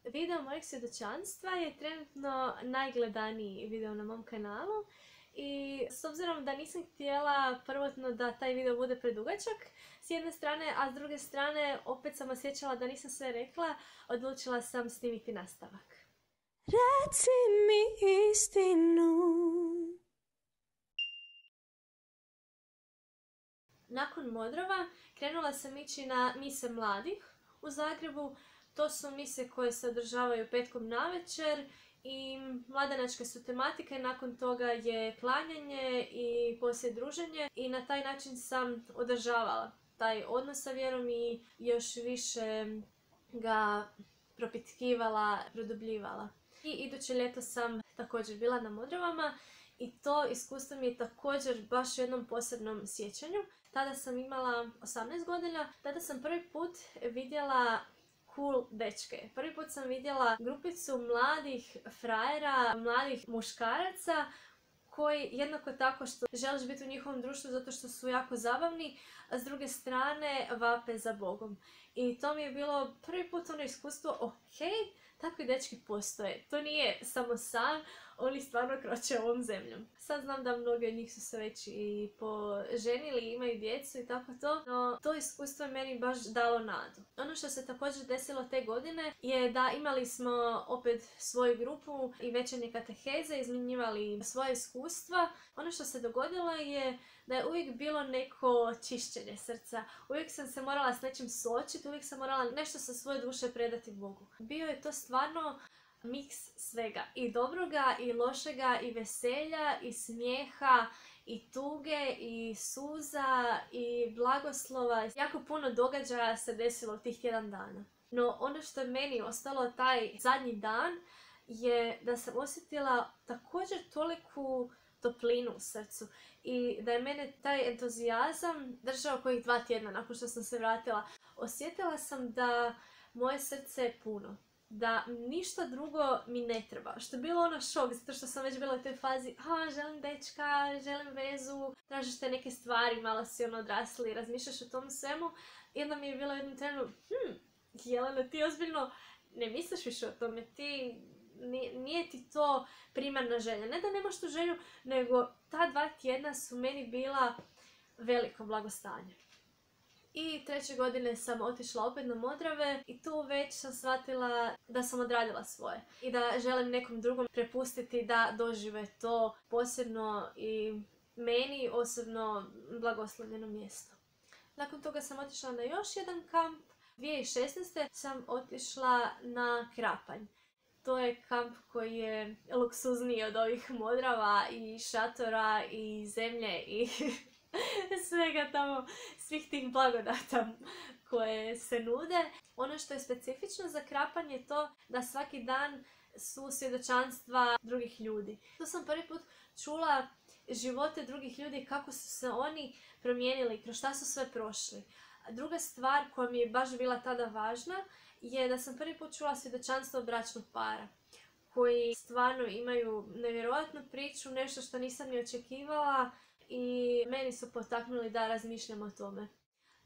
Video mojeg svjedočanstva je trenutno najgledaniji video na mom kanalu i s obzirom da nisam htjela prvotno da taj video bude predugačak s jedne strane, a s druge strane opet sam osjećala da nisam sve rekla, odlučila sam snimiti nastavak. Reci mi istinu. Nakon Modrova krenula sam ići na mise mladih u Zagrebu. To su mise koje se održavaju petkom navečer i mladenačke su tematike. Nakon toga je klanjanje i poslije druženje i na taj način sam održavala taj odnos sa vjerom i još više ga propitkivala, produbljivala. I iduće ljeto sam također bila na Modrovama i to iskustvo mi je također baš u jednom posebnom sjećanju. Tada sam imala 18 godina, tada sam prvi put vidjela cool dečke. Prvi put sam vidjela grupicu mladih frajera, mladih muškaraca koji jednako tako što želiš biti u njihovom društvu zato što su jako zabavni, a s druge strane vape za Bogom. I to mi je bilo prvi put ono iskustvo, ok, takvi dečki postoje. To nije samo san, oni stvarno kroče ovom zemljom. Sad znam da mnogi od njih su se već i poženili, imaju djecu i tako to, no to iskustvo je meni baš dalo nadu. Ono što se također desilo te godine je da imali smo opet svoju grupu i večernje kateheze, izmjenjivali svoje iskustva. Ono što se dogodilo je da je uvijek bilo neko čišćenje srca. Uvijek sam se morala s nečim suočiti, uvijek sam morala nešto sa svoje duše predati Bogu. Bio je to stvarno miks svega. I dobroga, i lošega, i veselja, i smijeha, i tuge, i suza, i blagoslova. Jako puno događaja se desilo u tih tjedan dana. No ono što je meni ostalo taj zadnji dan je da sam osjetila također toliku toplinu u srcu i da je mene taj entuzijazam držao kojih 2 tjedna nakon što sam se vratila. Osjetila sam da moje srce je puno, da ništa drugo mi ne treba. Što je bilo ono šok, zato što sam već bila u toj fazi želim dečka, želim vezu, tražiš te neke stvari, malo si odrasli, razmišljaš o tom svemu. I onda mi je bilo jednom trenu, Jelena, ti ozbiljno ne misliš više o tome, nije ti to primarna želja. Ne da nemaš tu želju, nego ta 2 tjedna su meni bila veliko blagostanje. I 3. godine sam otišla opet na Modrave i tu već sam shvatila da sam odradila svoje. I da želim nekom drugom prepustiti da dožive to posebno i meni osobno blagoslovljeno mjesto. Nakon toga sam otišla na još jedan kamp. 2016. sam otišla na Krapanj. To je kamp koji je luksuzniji od ovih Modrava i šatora i zemlje i svega tamo, svih tih blagodata koje se nude. Ono što je specifično za Krapanj je to da svaki dan su svjedočanstva drugih ljudi. Tu sam prvi put čula živote drugih ljudi, kako su se oni promijenili, kroz šta su sve prošli. Druga stvar koja mi je baš bila tada važna je da sam prvi put čula svjedočanstvo bračnog para koji stvarno imaju nevjerojatnu priču, nešto što nisam ni očekivala i meni su potaknuli da razmišljam o tome.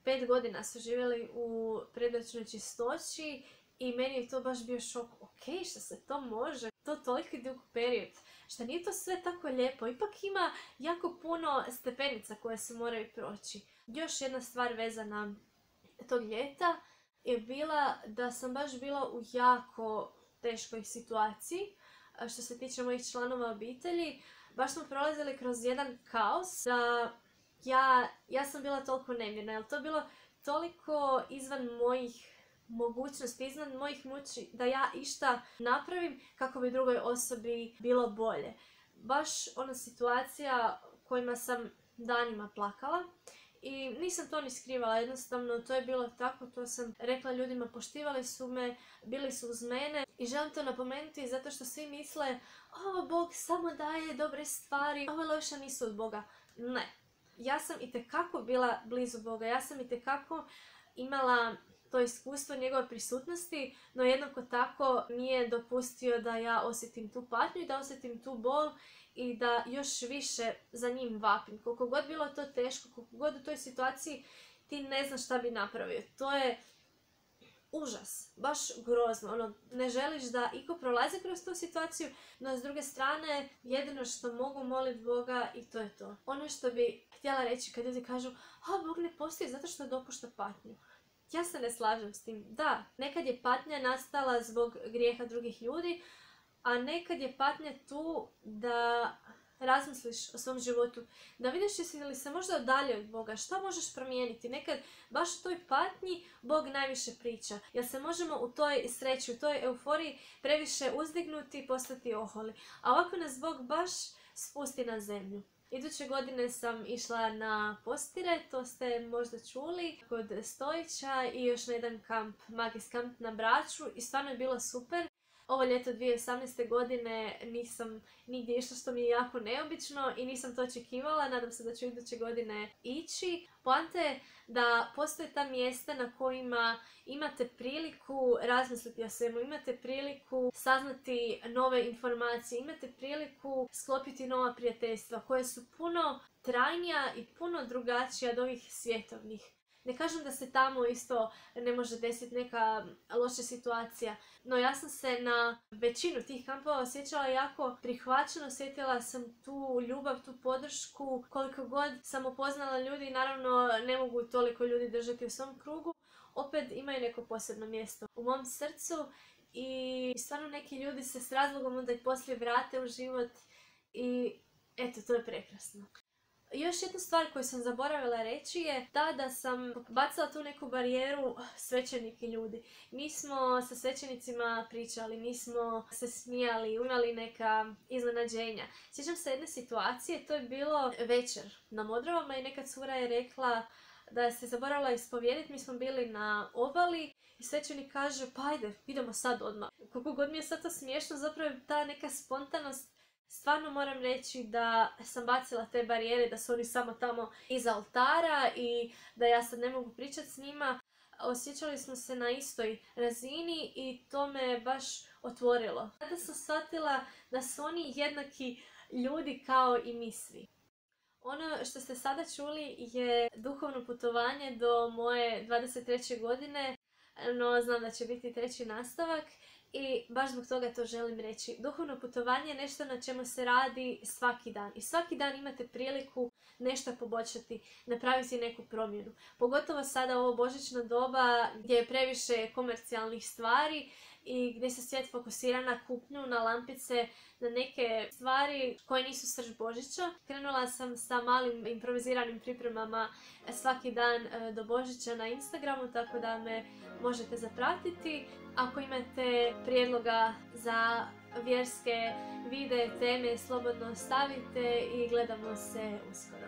5 godina su živjeli u predbračnoj čistoći i meni je to baš bio šok. Ok, što se to može? To toliki dug period. Šta nije to sve tako lijepo? Ipak ima jako puno stepenica koje se moraju proći. Još jedna stvar vezana tog ljeta je bila da sam baš bila u jako teškoj situaciji što se tiče mojih članova obitelji. Baš smo prolazili kroz jedan kaos da ja sam bila toliko nemirna, jer to je bilo toliko izvan mojih mogućnosti, izvan mojih moći da ja išta napravim kako bi drugoj osobi bilo bolje. Baš ona situacija kojima sam danima plakala i nisam to ni skrivala, jednostavno to je bilo tako, to sam rekla ljudima, poštivali su me, bili su uz mene i želim to napomenuti zato što svi misle Bog samo daje dobre stvari, ove loše nisu od Boga. Ne, ja sam itekako bila blizu Boga, ja sam itekako imala to iskustvo njegove prisutnosti, no jednako tako nije dopustio da ja osjetim tu patnju i da osjetim tu bol i da još više za njim vapim. Koliko god bilo to teško, koliko god u toj situaciji ti ne znaš šta bi napravio. To je užas, baš grozno, ono, ne želiš da iko prolazi kroz tu situaciju, no s druge strane, jedino što mogu moliti Boga i to je to. Ono što bi htjela reći kad ljudi kažu, Bog ne postoji zato što dopušta patnju. Ja se ne slažem s tim. Da, nekad je patnja nastala zbog grijeha drugih ljudi, a nekad je patnja tu da razmisliš o svom životu, da vidiš jesi li se možda odaljio od Boga, što možeš promijeniti. Nekad baš u toj patnji Bog najviše priča, jer se možemo u toj sreći, u toj euforiji previše uzdignuti i postati oholi. A ovako nas Bog baš spusti na zemlju. Iduće godine sam išla na Postire, to ste možda čuli, kod Stojića i još na jedan kamp, Magis kamp na Braču i stvarno je bilo super. Ovo ljeto 2018. godine nisam nigdje išla što mi je jako neobično i nisam to očekivala, nadam se da ću iduće godine ići. Poanta je da postoje ta mjesta na kojima imate priliku razmisliti o svemu, imate priliku saznati nove informacije, imate priliku sklopiti nova prijateljstva koje su puno trajnija i puno drugačija od ovih svjetovnih. Ne kažem da se tamo isto ne može desiti neka loša situacija, no ja sam se na većinu tih kampova osjećala jako prihvaćeno, osjetila sam tu ljubav, tu podršku, koliko god sam upoznala ljudi, naravno ne mogu toliko ljudi držati u svom krugu, opet imaju neko posebno mjesto u mom srcu i stvarno neki ljudi se s razlogom onda i poslije vrate u život i eto, to je prekrasno. Još jedna stvar koju sam zaboravila reći je ta da sam bacila tu neku barijeru svećenike ljudi. Mi smo sa svećenicima pričali, mi smo se smijali, imali neka iznenađenja. Sjećam se jedne situacije, to je bilo večer na Modrovama i neka cura je rekla da je se zaboravila ispovijediti, mi smo bili na obali i svećenik kaže pa ajde, idemo sad odmah. Koliko god mi je sad to smiješno, zapravo je ta neka spontanost. Stvarno moram reći da sam bacila te barijere, da su oni samo tamo iza oltara i da ja sad ne mogu pričati s njima. Osjećali smo se na istoj razini i to me baš otvorilo. Tada sam shvatila da su oni jednaki ljudi kao i mi svi. Ono što ste sada čuli je duhovno putovanje do moje 23. godine, no znam da će biti treći nastavak. I baš zbog toga to želim reći. Duhovno putovanje je nešto na čemu se radi svaki dan. I svaki dan imate priliku nešto poboljšati, napraviti neku promjenu. Pogotovo sada ovo božićno doba gdje je previše komercijalnih stvari i gdje se svijet fokusira na kupnju, na lampice, na neke stvari koje nisu srž Božića. Krenula sam sa malim improviziranim pripremama svaki dan do Božića na Instagramu, tako da me možete zapratiti. Ako imate prijedloga za vjerske videe, teme, slobodno stavite i gledamo se uskoro.